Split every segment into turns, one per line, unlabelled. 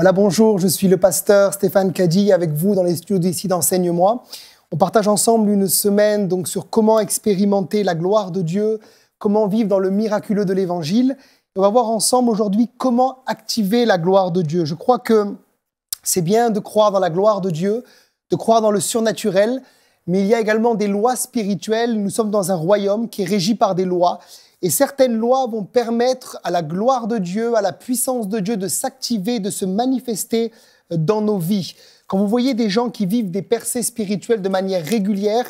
Voilà, bonjour, je suis le pasteur Stéphane Caddy avec vous dans les studios d'ici d'Enseigne-moi. On partage ensemble une semaine donc sur comment expérimenter la gloire de Dieu, comment vivre dans le miraculeux de l'Évangile. On va voir ensemble aujourd'hui comment activer la gloire de Dieu. Je crois que c'est bien de croire dans la gloire de Dieu, de croire dans le surnaturel, mais il y a également des lois spirituelles. Nous sommes dans un royaume qui est régi par des lois. Et certaines lois vont permettre à la gloire de Dieu, à la puissance de Dieu de s'activer, de se manifester dans nos vies. Quand vous voyez des gens qui vivent des percées spirituelles de manière régulière,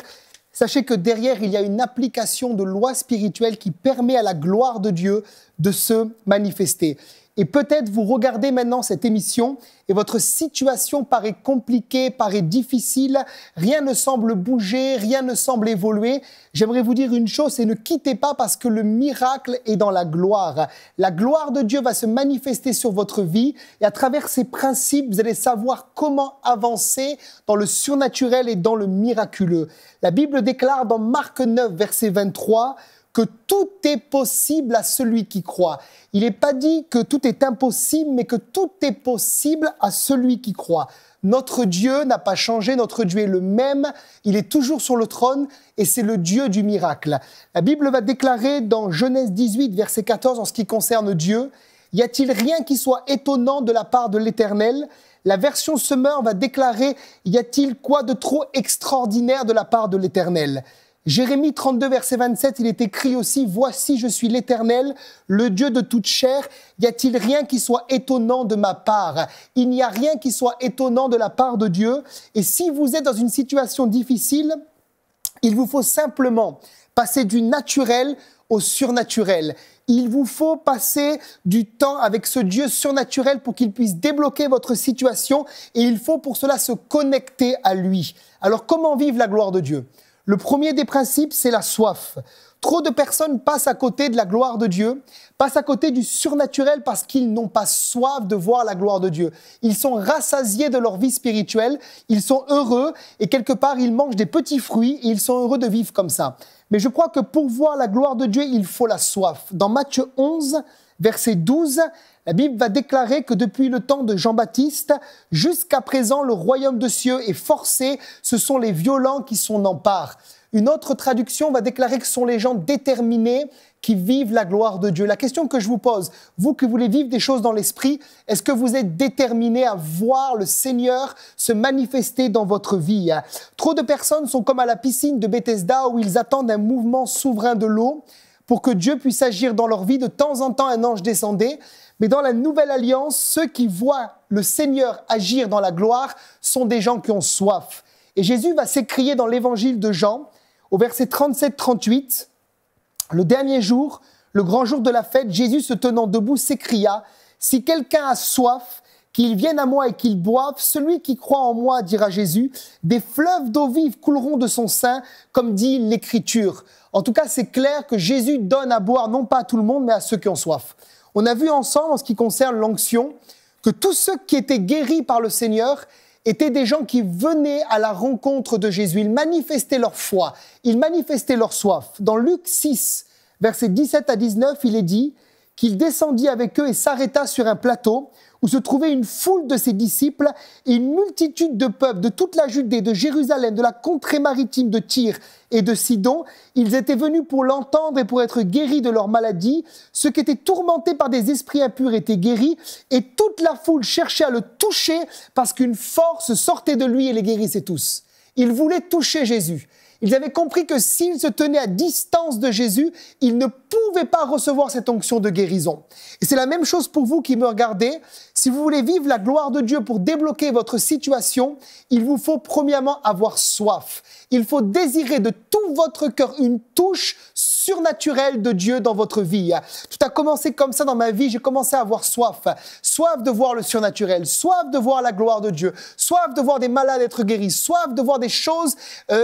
sachez que derrière, il y a une application de lois spirituelles qui permet à la gloire de Dieu de se manifester. Et peut-être vous regardez maintenant cette émission et votre situation paraît compliquée, paraît difficile, rien ne semble bouger, rien ne semble évoluer. J'aimerais vous dire une chose, c'est ne quittez pas parce que le miracle est dans la gloire. La gloire de Dieu va se manifester sur votre vie et à travers ces principes, vous allez savoir comment avancer dans le surnaturel et dans le miraculeux. La Bible déclare dans Marc 9, verset 23, que tout est possible à celui qui croit. Il n'est pas dit que tout est impossible, mais que tout est possible à celui qui croit. Notre Dieu n'a pas changé, notre Dieu est le même, il est toujours sur le trône et c'est le Dieu du miracle. La Bible va déclarer dans Genèse 18, verset 14, en ce qui concerne Dieu, « Y a-t-il rien qui soit étonnant de la part de l'Éternel ?» La version Semeur va déclarer « Y a-t-il quoi de trop extraordinaire de la part de l'Éternel ?» Jérémie 32, verset 27, il est écrit aussi « Voici, je suis l'Éternel, le Dieu de toute chair. Y a-t-il rien qui soit étonnant de ma part ?» Il n'y a rien qui soit étonnant de la part de Dieu. Et si vous êtes dans une situation difficile, il vous faut simplement passer du naturel au surnaturel. Il vous faut passer du temps avec ce Dieu surnaturel pour qu'il puisse débloquer votre situation et il faut pour cela se connecter à lui. Alors comment vivre la gloire de Dieu ? Le premier des principes, c'est la soif. Trop de personnes passent à côté de la gloire de Dieu, passent à côté du surnaturel parce qu'ils n'ont pas soif de voir la gloire de Dieu. Ils sont rassasiés de leur vie spirituelle, ils sont heureux et quelque part ils mangent des petits fruits et ils sont heureux de vivre comme ça. Mais je crois que pour voir la gloire de Dieu, il faut la soif. Dans Matthieu 11, verset 12, la Bible va déclarer que depuis le temps de Jean-Baptiste, jusqu'à présent, le royaume de cieux est forcé, ce sont les violents qui s'en emparent. Une autre traduction va déclarer que ce sont les gens déterminés qui vivent la gloire de Dieu. La question que je vous pose, vous qui voulez vivre des choses dans l'esprit, est-ce que vous êtes déterminés à voir le Seigneur se manifester dans votre vie? Trop de personnes sont comme à la piscine de Bethesda où ils attendent un mouvement souverain de l'eau pour que Dieu puisse agir dans leur vie. De temps en temps, un ange descendait. Mais dans la nouvelle alliance, ceux qui voient le Seigneur agir dans la gloire sont des gens qui ont soif. Et Jésus va s'écrier dans l'évangile de Jean, au verset 37-38, le dernier jour, le grand jour de la fête, Jésus se tenant debout s'écria, « Si quelqu'un a soif, qu'il vienne à moi et qu'il boive, celui qui croit en moi, dira Jésus, des fleuves d'eau vive couleront de son sein, comme dit l'Écriture. » En tout cas, c'est clair que Jésus donne à boire non pas à tout le monde, mais à ceux qui ont soif. On a vu ensemble, en ce qui concerne l'onction, que tous ceux qui étaient guéris par le Seigneur étaient des gens qui venaient à la rencontre de Jésus. Ils manifestaient leur foi, ils manifestaient leur soif. Dans Luc 6, versets 17 à 19, il est dit qu'il descendit avec eux et s'arrêta sur un plateau où se trouvait une foule de ses disciples et une multitude de peuples de toute la Judée, de Jérusalem, de la contrée maritime de Tyr et de Sidon. Ils étaient venus pour l'entendre et pour être guéris de leur maladie. Ceux qui étaient tourmentés par des esprits impurs étaient guéris et toute la foule cherchait à le toucher parce qu'une force sortait de lui et les guérissait tous. Ils voulaient toucher Jésus. Ils avaient compris que s'ils se tenaient à distance de Jésus, ils ne pouvaient pas recevoir cette onction de guérison. Et c'est la même chose pour vous qui me regardez. Si vous voulez vivre la gloire de Dieu pour débloquer votre situation, il vous faut premièrement avoir soif. Il faut désirer de tout votre cœur une touche surnaturelle de Dieu dans votre vie. Tout a commencé comme ça dans ma vie, j'ai commencé à avoir soif. Soif de voir le surnaturel, soif de voir la gloire de Dieu, soif de voir des malades être guéris, soif de voir des choses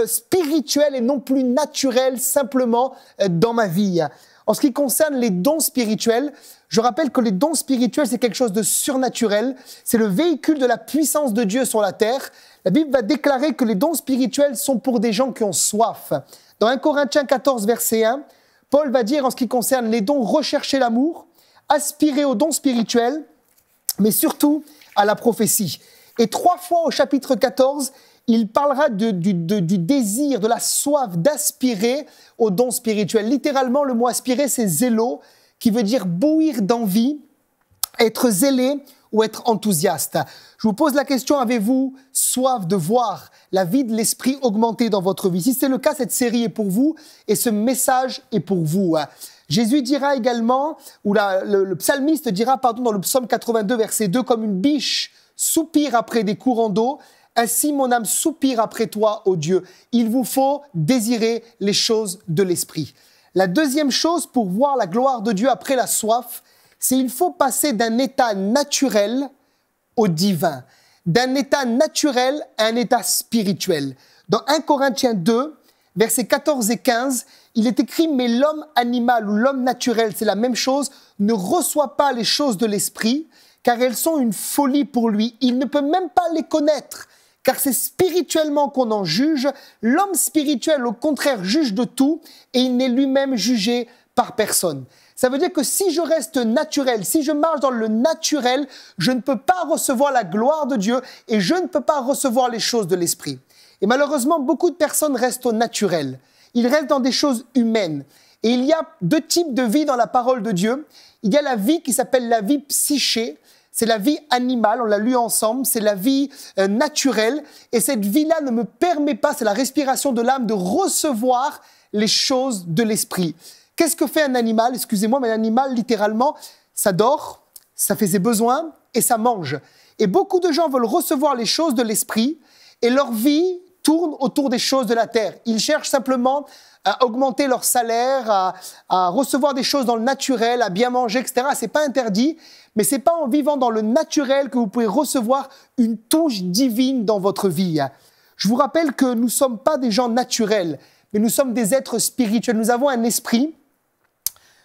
spirituelles et non plus naturelles simplement dans ma vie. En ce qui concerne les dons spirituels, je rappelle que les dons spirituels, c'est quelque chose de surnaturel. C'est le véhicule de la puissance de Dieu sur la terre. La Bible va déclarer que les dons spirituels sont pour des gens qui ont soif. Dans 1 Corinthiens 14, verset 1, Paul va dire en ce qui concerne les dons, recherchez l'amour, aspirez aux dons spirituels, mais surtout, à la prophétie. Et 3 fois au chapitre 14, il parlera du désir, de la soif d'aspirer aux dons spirituels. Littéralement, le mot aspirer, c'est zélo, qui veut dire bouillir d'envie, être zélé ou être enthousiaste. Je vous pose la question, avez-vous soif de voir la vie de l'esprit augmenter dans votre vie? Si c'est le cas, cette série est pour vous et ce message est pour vous. Jésus dira également, ou le psalmiste dira, dans le psaume 82, verset 2, comme une biche soupire après des courants d'eau, ainsi mon âme soupire après toi, ô Dieu. Il vous faut désirer les choses de l'esprit. La deuxième chose pour voir la gloire de Dieu après la soif, c'est qu'il faut passer d'un état naturel au divin, d'un état naturel à un état spirituel. Dans 1 Corinthiens 2, versets 14 et 15, il est écrit « Mais l'homme animal ou l'homme naturel, c'est la même chose, ne reçoit pas les choses de l'esprit, car elles sont une folie pour lui. Il ne peut même pas les connaître, car c'est spirituellement qu'on en juge. L'homme spirituel, au contraire, juge de tout, et il n'est lui-même jugé par personne. » Ça veut dire que si je reste naturel, si je marche dans le naturel, je ne peux pas recevoir la gloire de Dieu et je ne peux pas recevoir les choses de l'esprit. Et malheureusement, beaucoup de personnes restent au naturel. Ils restent dans des choses humaines. Et il y a 2 types de vie dans la parole de Dieu. Il y a la vie qui s'appelle la vie psyché. C'est la vie animale, on l'a lu ensemble, c'est la vie naturelle. Et cette vie-là ne me permet pas, c'est la respiration de l'âme, de recevoir les choses de l'esprit. Qu'est-ce que fait un animal? Excusez-moi, mais un animal, littéralement, ça dort, ça fait ses besoins et ça mange. Et beaucoup de gens veulent recevoir les choses de l'esprit et leur vie tourne autour des choses de la terre. Ils cherchent simplement à augmenter leur salaire, à recevoir des choses dans le naturel, à bien manger, etc. C'est pas interdit, mais c'est pas en vivant dans le naturel que vous pouvez recevoir une touche divine dans votre vie. Je vous rappelle que nous sommes pas des gens naturels, mais nous sommes des êtres spirituels. Nous avons un esprit.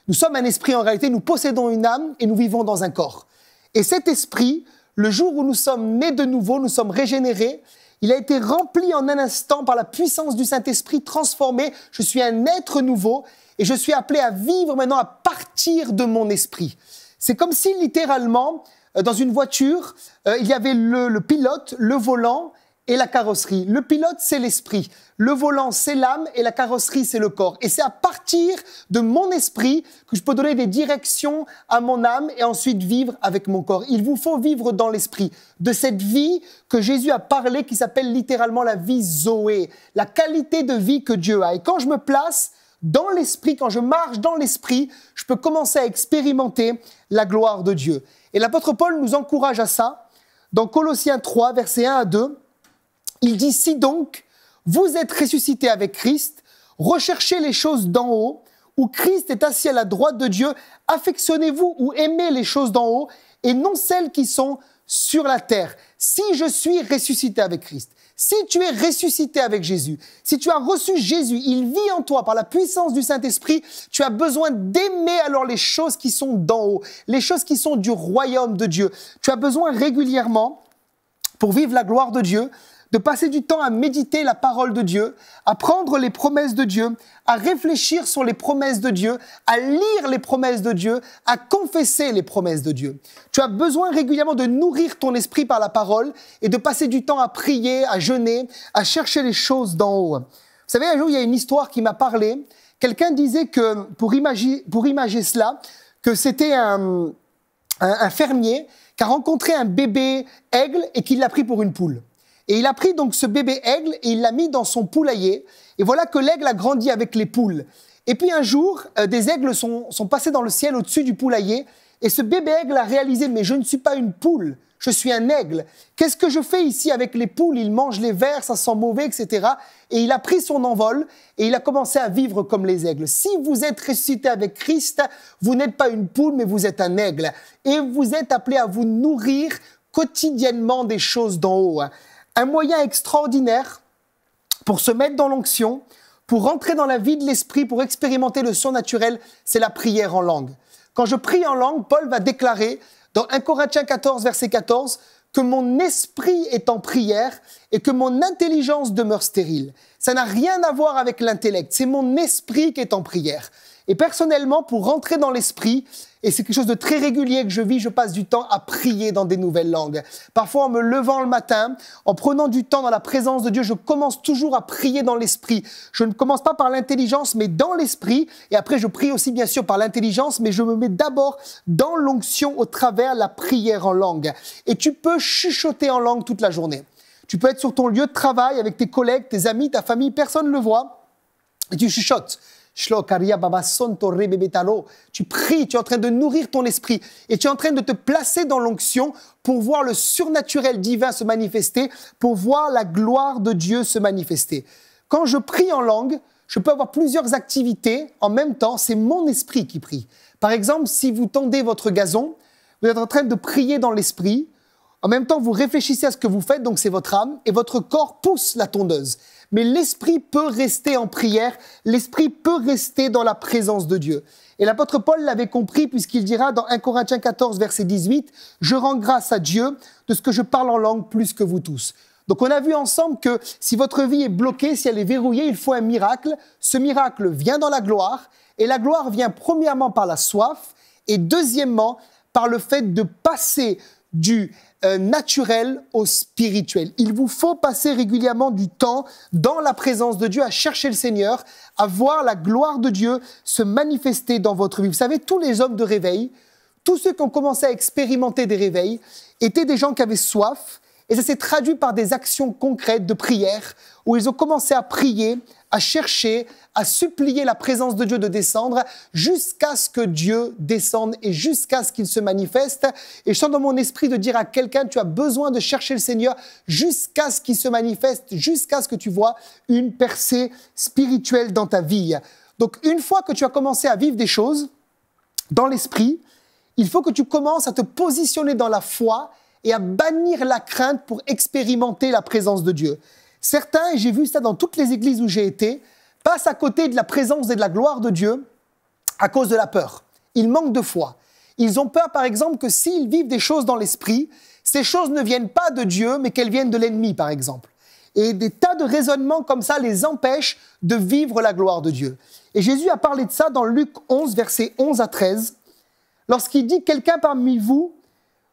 Nous sommes un esprit en réalité, nous possédons une âme et nous vivons dans un corps. Et cet esprit, le jour où nous sommes nés de nouveau, nous sommes régénérés, il a été rempli en un instant par la puissance du Saint-Esprit, transformé. Je suis un être nouveau et je suis appelé à vivre maintenant à partir de mon esprit. C'est comme si littéralement, dans une voiture, il y avait le pilote, le volant et la carrosserie. Le pilote, c'est l'esprit. Le volant, c'est l'âme et la carrosserie, c'est le corps. Et c'est à partir de mon esprit que je peux donner des directions à mon âme et ensuite vivre avec mon corps. Il vous faut vivre dans l'esprit, de cette vie que Jésus a parlé, qui s'appelle littéralement la vie Zoé, la qualité de vie que Dieu a. Et quand je me place dans l'esprit, quand je marche dans l'esprit, je peux commencer à expérimenter la gloire de Dieu. Et l'apôtre Paul nous encourage à ça. Dans Colossiens 3, versets 1 à 2, il dit « Si donc, vous êtes ressuscités avec Christ, recherchez les choses d'en haut, où Christ est assis à la droite de Dieu, affectionnez-vous ou aimez les choses d'en haut, et non celles qui sont sur la terre. Si je suis ressuscité avec Christ, si tu es ressuscité avec Jésus, si tu as reçu Jésus, il vit en toi par la puissance du Saint-Esprit, tu as besoin d'aimer alors les choses qui sont d'en haut, les choses qui sont du royaume de Dieu. Tu as besoin régulièrement, pour vivre la gloire de Dieu, de passer du temps à méditer la parole de Dieu, à prendre les promesses de Dieu, à réfléchir sur les promesses de Dieu, à lire les promesses de Dieu, à confesser les promesses de Dieu. Tu as besoin régulièrement de nourrir ton esprit par la parole et de passer du temps à prier, à jeûner, à chercher les choses d'en haut. Vous savez, un jour, il y a une histoire qui m'a parlé. Quelqu'un disait que, pour imager cela, que c'était un fermier qui a rencontré un bébé aigle et qui l'a pris pour une poule. Et il a pris donc ce bébé aigle et il l'a mis dans son poulailler. Et voilà que l'aigle a grandi avec les poules. Et puis un jour, des aigles sont passés dans le ciel au-dessus du poulailler. Et ce bébé aigle a réalisé, mais je ne suis pas une poule, je suis un aigle. Qu'est-ce que je fais ici avec les poules? Ils mangent les vers, ça sent mauvais, etc. Et il a pris son envol et il a commencé à vivre comme les aigles. Si vous êtes ressuscité avec Christ, vous n'êtes pas une poule, mais vous êtes un aigle. Et vous êtes appelé à vous nourrir quotidiennement des choses d'en haut. Un moyen extraordinaire pour se mettre dans l'onction, pour rentrer dans la vie de l'esprit, pour expérimenter le surnaturel, c'est la prière en langue. Quand je prie en langue, Paul va déclarer dans 1 Corinthiens 14, verset 14, que mon esprit est en prière et que mon intelligence demeure stérile. Ça n'a rien à voir avec l'intellect, c'est mon esprit qui est en prière. Et personnellement, pour rentrer dans l'esprit, Et c'est quelque chose de très régulier que je vis, je passe du temps à prier dans des nouvelles langues. Parfois, en me levant le matin, en prenant du temps dans la présence de Dieu, je commence toujours à prier dans l'esprit. Je ne commence pas par l'intelligence, mais dans l'esprit. Et après, je prie aussi bien sûr par l'intelligence, mais je me mets d'abord dans l'onction au travers la prière en langue. Et tu peux chuchoter en langue toute la journée. Tu peux être sur ton lieu de travail avec tes collègues, tes amis, ta famille, personne ne le voit. Et tu chuchotes. Tu pries, tu es en train de nourrir ton esprit et tu es en train de te placer dans l'onction pour voir le surnaturel divin se manifester, pour voir la gloire de Dieu se manifester. Quand je prie en langue, je peux avoir plusieurs activités en même temps, c'est mon esprit qui prie. Par exemple, si vous tondez votre gazon, vous êtes en train de prier dans l'esprit, en même temps vous réfléchissez à ce que vous faites, donc c'est votre âme, et votre corps pousse la tondeuse. Mais l'esprit peut rester en prière, l'esprit peut rester dans la présence de Dieu. Et l'apôtre Paul l'avait compris puisqu'il dira dans 1 Corinthiens 14, verset 18, « Je rends grâce à Dieu de ce que je parle en langue plus que vous tous. » Donc on a vu ensemble que si votre vie est bloquée, si elle est verrouillée, il faut un miracle. Ce miracle vient dans la gloire et la gloire vient premièrement par la soif et deuxièmement par le fait de passer du naturel au spirituel. Il vous faut passer régulièrement du temps dans la présence de Dieu, à chercher le Seigneur, à voir la gloire de Dieu se manifester dans votre vie. Vous savez, tous les hommes de réveil, tous ceux qui ont commencé à expérimenter des réveils, étaient des gens qui avaient soif, et ça s'est traduit par des actions concrètes de prière, où ils ont commencé à prier, à chercher, à supplier la présence de Dieu de descendre, jusqu'à ce que Dieu descende et jusqu'à ce qu'il se manifeste. Et je sens dans mon esprit de dire à quelqu'un, tu as besoin de chercher le Seigneur jusqu'à ce qu'il se manifeste, jusqu'à ce que tu vois une percée spirituelle dans ta vie. Donc une fois que tu as commencé à vivre des choses dans l'esprit, il faut que tu commences à te positionner dans la foi et à bannir la crainte pour expérimenter la présence de Dieu. Certains, et j'ai vu ça dans toutes les églises où j'ai été, passent à côté de la présence et de la gloire de Dieu à cause de la peur. Ils manquent de foi. Ils ont peur, par exemple, que s'ils vivent des choses dans l'esprit, ces choses ne viennent pas de Dieu, mais qu'elles viennent de l'ennemi, par exemple. Et des tas de raisonnements comme ça les empêchent de vivre la gloire de Dieu. Et Jésus a parlé de ça dans Luc 11, versets 11 à 13, lorsqu'il dit « Quelqu'un parmi vous,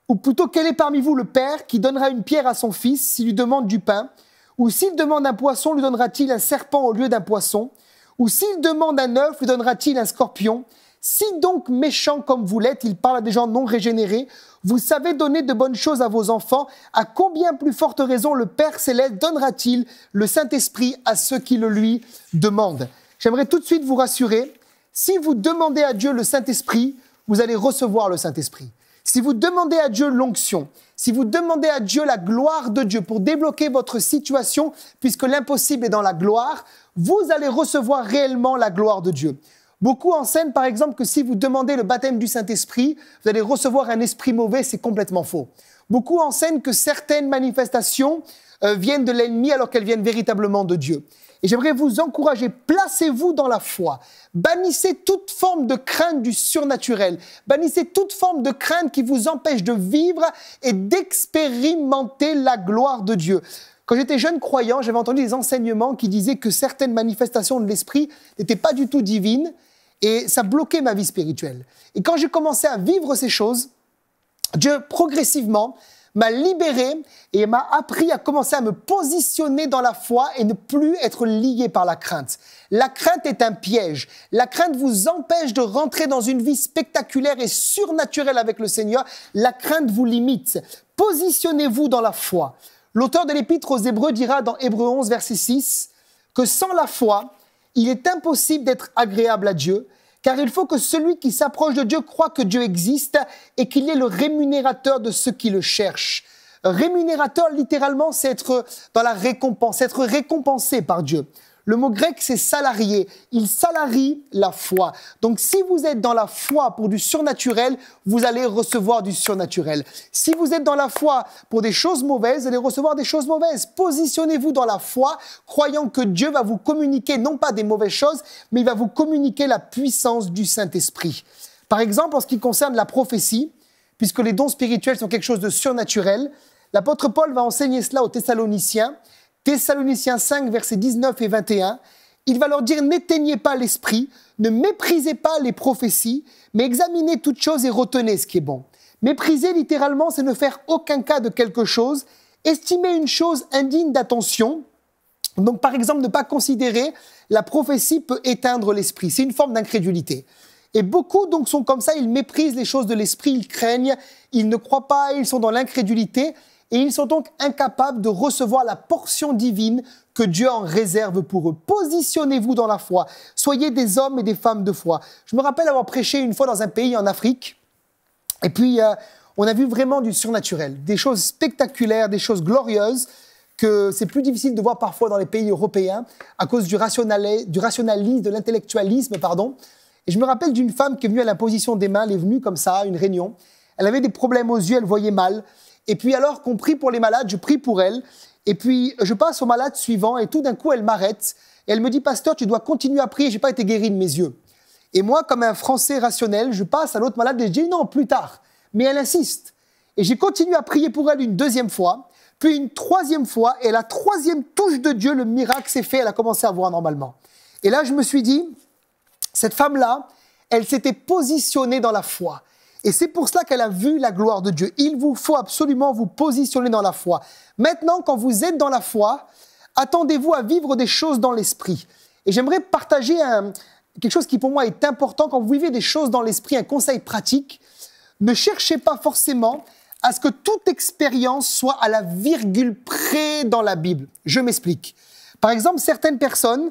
ou plutôt, quel est parmi vous le père qui donnera une pierre à son fils s'il lui demande du pain? Ou s'il demande un poisson, lui donnera-t-il un serpent au lieu d'un poisson? Ou s'il demande un œuf, lui donnera-t-il un scorpion? Si donc méchant comme vous l'êtes, il parle à des gens non régénérés, vous savez donner de bonnes choses à vos enfants, à combien plus forte raison le Père Céleste donnera-t-il le Saint-Esprit à ceux qui le lui demandent? J'aimerais tout de suite vous rassurer, si vous demandez à Dieu le Saint-Esprit, vous allez recevoir le Saint-Esprit. Si vous demandez à Dieu l'onction, si vous demandez à Dieu la gloire de Dieu pour débloquer votre situation, puisque l'impossible est dans la gloire, vous allez recevoir réellement la gloire de Dieu. Beaucoup enseignent par exemple que si vous demandez le baptême du Saint-Esprit, vous allez recevoir un esprit mauvais, c'est complètement faux. Beaucoup enseignent que certaines manifestations viennent de l'ennemi alors qu'elles viennent véritablement de Dieu. Et j'aimerais vous encourager, placez-vous dans la foi. Bannissez toute forme de crainte du surnaturel. Bannissez toute forme de crainte qui vous empêche de vivre et d'expérimenter la gloire de Dieu. Quand j'étais jeune croyant, j'avais entendu des enseignements qui disaient que certaines manifestations de l'esprit n'étaient pas du tout divines et ça bloquait ma vie spirituelle. Et quand j'ai commencé à vivre ces choses, Dieu progressivement m'a libéré et m'a appris à commencer à me positionner dans la foi et ne plus être lié par la crainte. La crainte est un piège. La crainte vous empêche de rentrer dans une vie spectaculaire et surnaturelle avec le Seigneur. La crainte vous limite. Positionnez-vous dans la foi. L'auteur de l'Épître aux Hébreux dira dans Hébreux 11, verset 6, que sans la foi, il est impossible d'être agréable à Dieu, car il faut que celui qui s'approche de Dieu croit que Dieu existe et qu'il est le rémunérateur de ceux qui le cherchent. Rémunérateur, littéralement, c'est être dans la récompense, être récompensé par Dieu. Le mot grec, c'est salarié. Il salarie la foi. Donc, si vous êtes dans la foi pour du surnaturel, vous allez recevoir du surnaturel. Si vous êtes dans la foi pour des choses mauvaises, vous allez recevoir des choses mauvaises. Positionnez-vous dans la foi, croyant que Dieu va vous communiquer non pas des mauvaises choses, mais il va vous communiquer la puissance du Saint-Esprit. Par exemple, en ce qui concerne la prophétie, puisque les dons spirituels sont quelque chose de surnaturel, l'apôtre Paul va enseigner cela aux Thessaloniciens. Thessaloniciens 5, versets 19 et 21, Il va leur dire, n'éteignez pas l'esprit, ne méprisez pas les prophéties, mais examinez toutes choses et retenez ce qui est bon. Mépriser, littéralement, c'est ne faire aucun cas de quelque chose, estimer une chose indigne d'attention. Donc, par exemple, ne pas considérer la prophétie peut éteindre l'esprit. C'est une forme d'incrédulité. Et beaucoup donc sont comme ça, ils méprisent les choses de l'esprit, ils craignent, ils ne croient pas, ils sont dans l'incrédulité et ils sont donc incapables de recevoir la portion divine que Dieu en réserve pour eux. Positionnez-vous dans la foi, soyez des hommes et des femmes de foi. Je me rappelle avoir prêché une fois dans un pays en Afrique et puis on a vu vraiment du surnaturel, des choses spectaculaires, des choses glorieuses que c'est plus difficile de voir parfois dans les pays européens à cause du rationalisme, de l'intellectualisme, pardon. Et je me rappelle d'une femme qui est venue à l'imposition des mains, elle est venue comme ça à une réunion. Elle avait des problèmes aux yeux, elle voyait mal. Et puis alors qu'on prie pour les malades, je prie pour elle. Et puis je passe au malade suivant et tout d'un coup elle m'arrête. Et elle me dit, pasteur, tu dois continuer à prier, je n'ai pas été guéri de mes yeux. Et moi, comme un Français rationnel, je passe à l'autre malade et je dis non, plus tard. Mais elle insiste. Et j'ai continué à prier pour elle une deuxième fois, puis une troisième fois. Et la troisième touche de Dieu, le miracle s'est fait, elle a commencé à voir normalement. Et là, je me suis dit, cette femme-là, elle s'était positionnée dans la foi. Et c'est pour cela qu'elle a vu la gloire de Dieu. Il vous faut absolument vous positionner dans la foi. Maintenant, quand vous êtes dans la foi, attendez-vous à vivre des choses dans l'esprit. Et j'aimerais partager quelque chose qui pour moi est important. Quand vous vivez des choses dans l'esprit, un conseil pratique, ne cherchez pas forcément à ce que toute expérience soit à la virgule près dans la Bible. Je m'explique. Par exemple, certaines personnes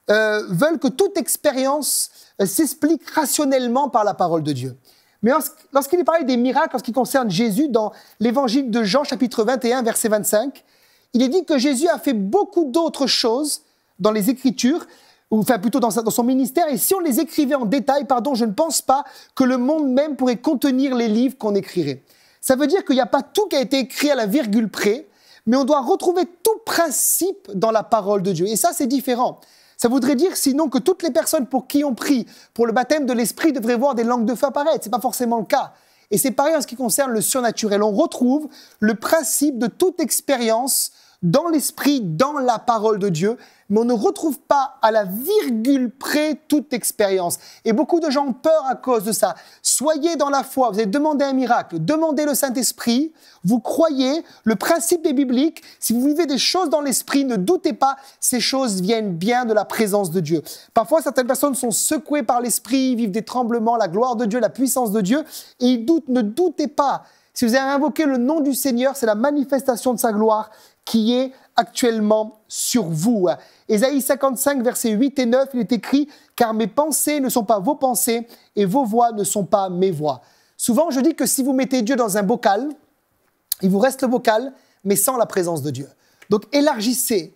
veulent que toute expérience s'explique rationnellement par la parole de Dieu. Mais lorsqu'il est parlé des miracles, en ce qui concerne Jésus, dans l'évangile de Jean, chapitre 21, verset 25, il est dit que Jésus a fait beaucoup d'autres choses dans les Écritures, ou enfin plutôt dans son ministère, et si on les écrivait en détail, je ne pense pas que le monde même pourrait contenir les livres qu'on écrirait. Ça veut dire qu'il n'y a pas tout qui a été écrit à la virgule près, mais on doit retrouver tout principe dans la parole de Dieu. Et ça, c'est différent. Ça voudrait dire sinon que toutes les personnes pour qui on prie pour le baptême de l'esprit devraient voir des langues de feu apparaître. Ce n'est pas forcément le cas. Et c'est pareil en ce qui concerne le surnaturel. On retrouve le principe de toute expérience dans l'esprit, dans la parole de Dieu, mais on ne retrouve pas à la virgule près toute expérience. Et beaucoup de gens ont peur à cause de ça. Soyez dans la foi, vous avez demandé un miracle, demandez le Saint-Esprit, vous croyez, le principe est biblique. Si vous vivez des choses dans l'esprit, ne doutez pas, ces choses viennent bien de la présence de Dieu. Parfois, certaines personnes sont secouées par l'esprit, vivent des tremblements, la gloire de Dieu, la puissance de Dieu, et ils doutent, ne doutez pas. Si vous avez invoqué le nom du Seigneur, c'est la manifestation de sa gloire qui est actuellement sur vous. Ésaïe 55, versets 8 et 9, il est écrit « Car mes pensées ne sont pas vos pensées et vos voix ne sont pas mes voix ». Souvent, je dis que si vous mettez Dieu dans un bocal, il vous reste le bocal, mais sans la présence de Dieu. Donc élargissez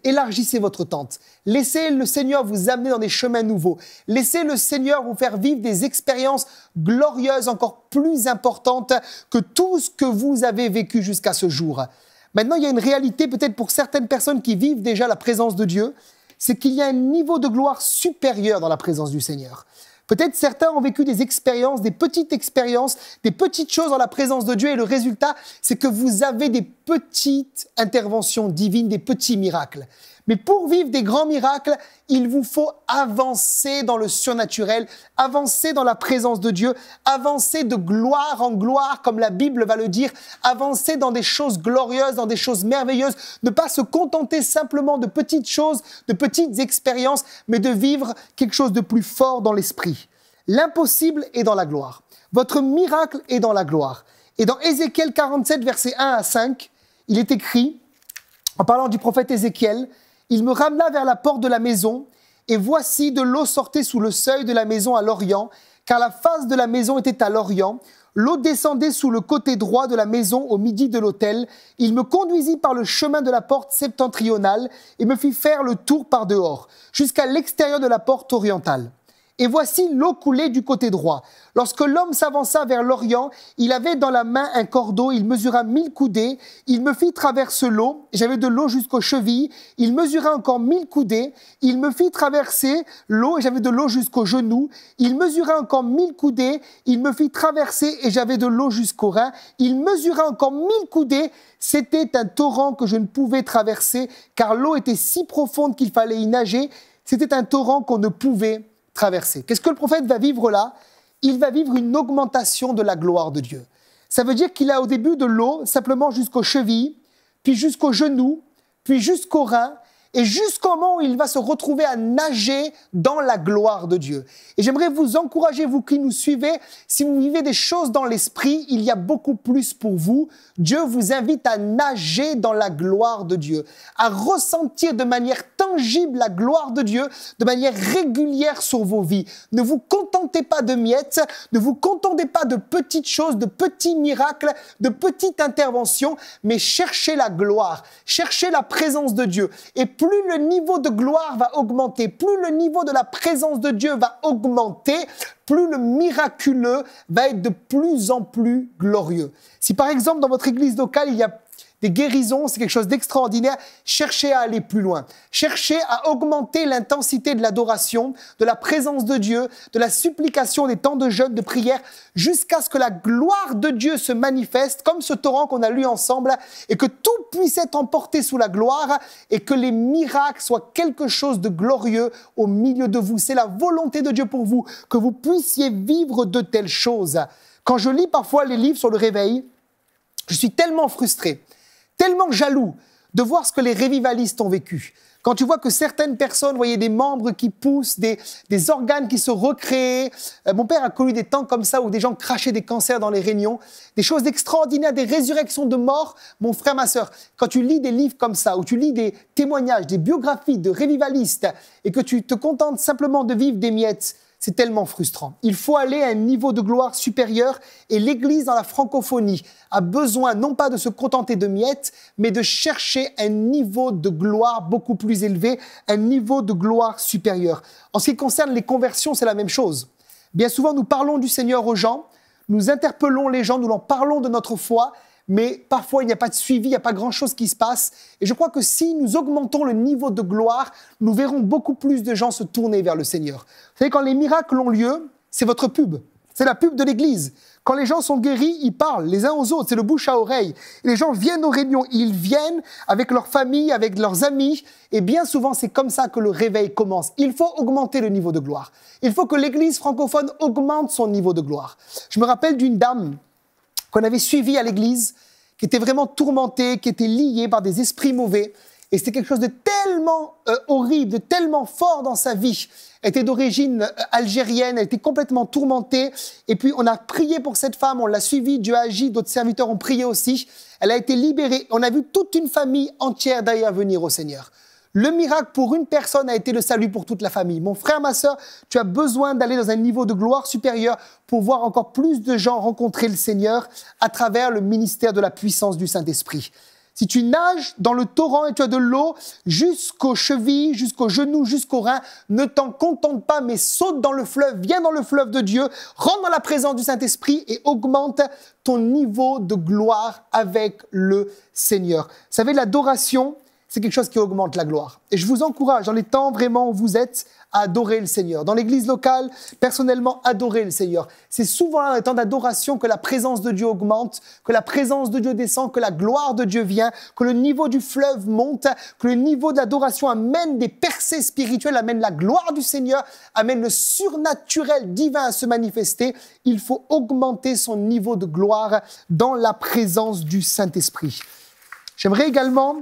votre tente. Laissez le Seigneur vous amener dans des chemins nouveaux. Laissez le Seigneur vous faire vivre des expériences glorieuses, encore plus importantes que tout ce que vous avez vécu jusqu'à ce jour. Maintenant, il y a une réalité peut-être pour certaines personnes qui vivent déjà la présence de Dieu, c'est qu'il y a un niveau de gloire supérieur dans la présence du Seigneur. Peut-être certains ont vécu des expériences, des petites choses dans la présence de Dieu et le résultat, c'est que vous avez des petites interventions divines, des petits miracles. Mais pour vivre des grands miracles, il vous faut avancer dans le surnaturel, avancer dans la présence de Dieu, avancer de gloire en gloire, comme la Bible va le dire, avancer dans des choses glorieuses, dans des choses merveilleuses, ne pas se contenter simplement de petites choses, de petites expériences, mais de vivre quelque chose de plus fort dans l'esprit. L'impossible est dans la gloire. Votre miracle est dans la gloire. Et dans Ézéchiel 47, versets 1 à 5, il est écrit, en parlant du prophète Ézéchiel, « Il me ramena vers la porte de la maison, et voici de l'eau sortait sous le seuil de la maison à l'orient, car la face de la maison était à l'orient. L'eau descendait sous le côté droit de la maison au midi de l'autel. Il me conduisit par le chemin de la porte septentrionale et me fit faire le tour par dehors, jusqu'à l'extérieur de la porte orientale. Et voici l'eau coulait du côté droit. Lorsque l'homme s'avança vers l'orient, il avait dans la main un cordeau, il mesura 1000 coudées, il me fit traverser l'eau, j'avais de l'eau jusqu'aux chevilles, il mesura encore 1000 coudées, il me fit traverser l'eau et j'avais de l'eau jusqu'aux genoux, il mesura encore 1000 coudées, il me fit traverser et j'avais de l'eau jusqu'aux reins, il mesura encore 1000 coudées, c'était un torrent que je ne pouvais traverser, car l'eau était si profonde qu'il fallait y nager. C'était un torrent qu'on ne pouvait traverser. Qu'est-ce que le prophète va vivre là? Il va vivre une augmentation de la gloire de Dieu. Ça veut dire qu'il a au début de l'eau, simplement jusqu'aux chevilles, puis jusqu'aux genoux, puis jusqu'aux reins, et jusqu'au moment où il va se retrouver à nager dans la gloire de Dieu. Et j'aimerais vous encourager, vous qui nous suivez, si vous vivez des choses dans l'esprit, il y a beaucoup plus pour vous. Dieu vous invite à nager dans la gloire de Dieu, à ressentir de manière tangible la gloire de Dieu, de manière régulière sur vos vies. Ne vous contentez pas de miettes, ne vous contentez pas de petites choses, de petits miracles, de petites interventions, mais cherchez la gloire, cherchez la présence de Dieu. Et plus le niveau de gloire va augmenter, plus le niveau de la présence de Dieu va augmenter, plus le miraculeux va être de plus en plus glorieux. Si par exemple dans votre église locale, il y a des guérisons, c'est quelque chose d'extraordinaire, cherchez à aller plus loin. Cherchez à augmenter l'intensité de l'adoration, de la présence de Dieu, de la supplication, des temps de jeûne, de prière, jusqu'à ce que la gloire de Dieu se manifeste, comme ce torrent qu'on a lu ensemble, et que tout puisse être emporté sous la gloire, et que les miracles soient quelque chose de glorieux au milieu de vous. C'est la volonté de Dieu pour vous, que vous puissiez vivre de telles choses. Quand je lis parfois les livres sur le réveil, je suis tellement frustré, tellement jaloux de voir ce que les révivalistes ont vécu. Quand tu vois que certaines personnes, voyez des membres qui poussent, des organes qui se recréent. Mon père a connu des temps comme ça où des gens crachaient des cancers dans les réunions, des choses extraordinaires, des résurrections de morts. Mon frère, ma sœur, quand tu lis des livres comme ça, où tu lis des témoignages, des biographies de révivalistes et que tu te contentes simplement de vivre des miettes, c'est tellement frustrant. Il faut aller à un niveau de gloire supérieur et l'Église dans la francophonie a besoin non pas de se contenter de miettes, mais de chercher un niveau de gloire beaucoup plus élevé, un niveau de gloire supérieur. En ce qui concerne les conversions, c'est la même chose. Bien souvent, nous parlons du Seigneur aux gens, nous interpellons les gens, nous leur parlons de notre foi, mais parfois il n'y a pas de suivi, il n'y a pas grand-chose qui se passe. Et je crois que si nous augmentons le niveau de gloire, nous verrons beaucoup plus de gens se tourner vers le Seigneur. Vous savez, quand les miracles ont lieu, c'est votre pub, c'est la pub de l'Église. Quand les gens sont guéris, ils parlent les uns aux autres, c'est le bouche à oreille. Et les gens viennent aux réunions, ils viennent avec leur famille, avec leurs amis, et bien souvent c'est comme ça que le réveil commence. Il faut augmenter le niveau de gloire. Il faut que l'Église francophone augmente son niveau de gloire. Je me rappelle d'une dame qu'on avait suivi à l'église, qui était vraiment tourmentée, qui était liée par des esprits mauvais. Et c'était quelque chose de tellement horrible, de tellement fort dans sa vie. Elle était d'origine algérienne, elle était complètement tourmentée. Et puis on a prié pour cette femme, on l'a suivie, Dieu a agi, d'autres serviteurs ont prié aussi. Elle a été libérée. On a vu toute une famille entière derrière venir au Seigneur. Le miracle pour une personne a été le salut pour toute la famille. Mon frère, ma sœur, tu as besoin d'aller dans un niveau de gloire supérieur pour voir encore plus de gens rencontrer le Seigneur à travers le ministère de la puissance du Saint-Esprit. Si tu nages dans le torrent et tu as de l'eau jusqu'aux chevilles, jusqu'aux genoux, jusqu'aux reins, ne t'en contente pas, mais saute dans le fleuve, viens dans le fleuve de Dieu, rentre dans la présence du Saint-Esprit et augmente ton niveau de gloire avec le Seigneur. Vous savez, l'adoration, c'est quelque chose qui augmente la gloire. Et je vous encourage, dans les temps vraiment où vous êtes, à adorer le Seigneur. Dans l'église locale, personnellement, adorer le Seigneur. C'est souvent dans les temps d'adoration que la présence de Dieu augmente, que la présence de Dieu descend, que la gloire de Dieu vient, que le niveau du fleuve monte, que le niveau de l'adoration amène des percées spirituelles, amène la gloire du Seigneur, amène le surnaturel divin à se manifester. Il faut augmenter son niveau de gloire dans la présence du Saint-Esprit. J'aimerais également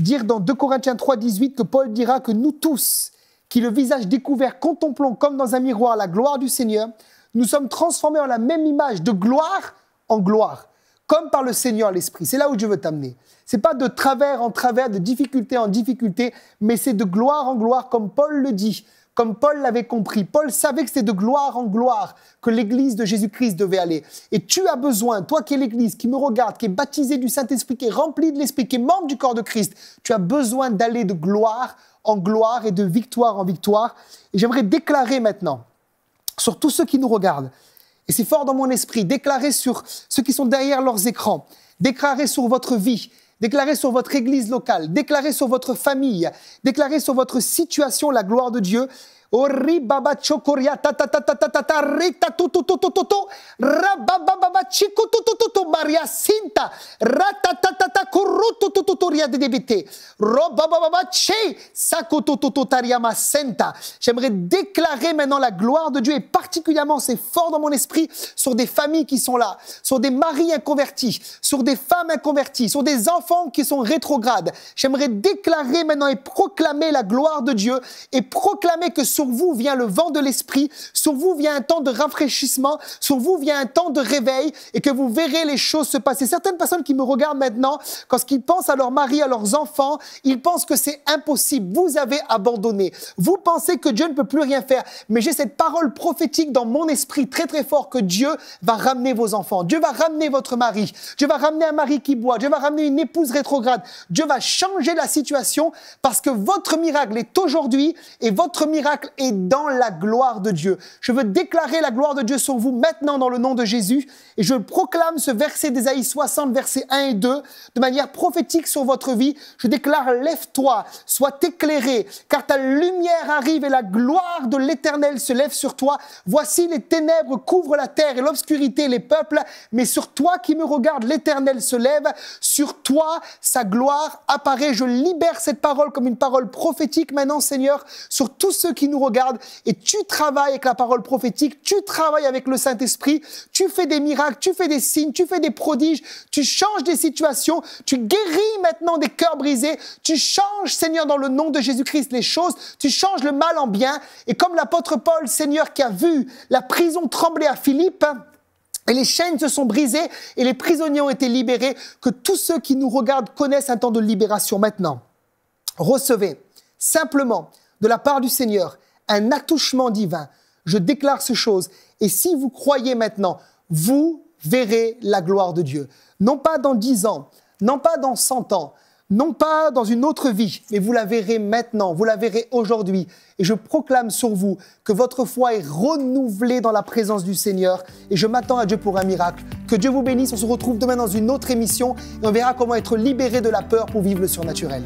dire dans 2 Corinthiens 3, 18 que Paul dira que nous tous, qui le visage découvert contemplons comme dans un miroir la gloire du Seigneur, nous sommes transformés en la même image de gloire en gloire, comme par le Seigneur l'Esprit. C'est là où Dieu veut t'amener. C'est pas de travers en travers, de difficulté en difficulté, mais c'est de gloire en gloire, comme Paul le dit, comme Paul l'avait compris. Paul savait que c'était de gloire en gloire que l'Église de Jésus-Christ devait aller. Et tu as besoin, toi qui es l'Église, qui me regarde, qui est baptisé du Saint-Esprit, qui est rempli de l'Esprit, qui est membre du corps de Christ, tu as besoin d'aller de gloire en gloire et de victoire en victoire. Et j'aimerais déclarer maintenant sur tous ceux qui nous regardent, et c'est fort dans mon esprit, déclarer sur ceux qui sont derrière leurs écrans, déclarer sur votre vie, déclarer sur votre église locale, déclarer sur votre famille, déclarer sur votre situation la gloire de Dieu. Ori baba chokoria ta ta ta ta ta ta ta rita tu tu tu tu tu tu rababa chico tu tu tu tu Maria Sinta rata ta ta ta kuru tu tu tu tu ria de débité robaba che sako tu tu tu tariama senta. J'aimerais déclarer maintenant la gloire de Dieu et particulièrement c'est fort dans mon esprit sur des familles qui sont là, sur des maris inconvertis, sur des femmes inconverties, sur des enfants qui sont rétrogrades. J'aimerais déclarer maintenant et proclamer la gloire de Dieu et proclamer que sur vous vient le vent de l'esprit, sur vous vient un temps de rafraîchissement, sur vous vient un temps de réveil et que vous verrez les choses se passer. Certaines personnes qui me regardent maintenant, quand ils pensent à leur mari, à leurs enfants, ils pensent que c'est impossible. Vous avez abandonné. Vous pensez que Dieu ne peut plus rien faire. Mais j'ai cette parole prophétique dans mon esprit très très fort que Dieu va ramener vos enfants. Dieu va ramener votre mari. Dieu va ramener un mari qui boit. Dieu va ramener une épouse rétrograde. Dieu va changer la situation parce que votre miracle est aujourd'hui et votre miracle est dans la gloire de Dieu. Je veux déclarer la gloire de Dieu sur vous maintenant dans le nom de Jésus et je proclame ce verset d'Ésaïe 60, versets 1 et 2 de manière prophétique sur votre vie. Je déclare, lève-toi, sois éclairé, car ta lumière arrive et la gloire de l'Éternel se lève sur toi. Voici les ténèbres couvrent la terre et l'obscurité les peuples, mais sur toi qui me regarde, l'Éternel se lève, sur toi sa gloire apparaît. Je libère cette parole comme une parole prophétique maintenant, Seigneur, sur tous ceux qui nous regardent et tu travailles avec la parole prophétique, tu travailles avec le Saint-Esprit, tu fais des miracles, tu fais des signes, tu fais des prodiges, tu changes des situations, tu guéris maintenant des cœurs brisés, tu changes, Seigneur, dans le nom de Jésus-Christ les choses, tu changes le mal en bien et comme l'apôtre Paul, Seigneur, qui a vu la prison trembler à Philippe, et les chaînes se sont brisées et les prisonniers ont été libérés, que tous ceux qui nous regardent connaissent un temps de libération maintenant. Recevez simplement de la part du Seigneur un attouchement divin. Je déclare ces choses et si vous croyez maintenant, vous verrez la gloire de Dieu. Non pas dans 10 ans, non pas dans 100 ans, non pas dans une autre vie, mais vous la verrez maintenant, vous la verrez aujourd'hui. Et je proclame sur vous que votre foi est renouvelée dans la présence du Seigneur. Et je m'attends à Dieu pour un miracle. Que Dieu vous bénisse. On se retrouve demain dans une autre émission et on verra comment être libéré de la peur pour vivre le surnaturel.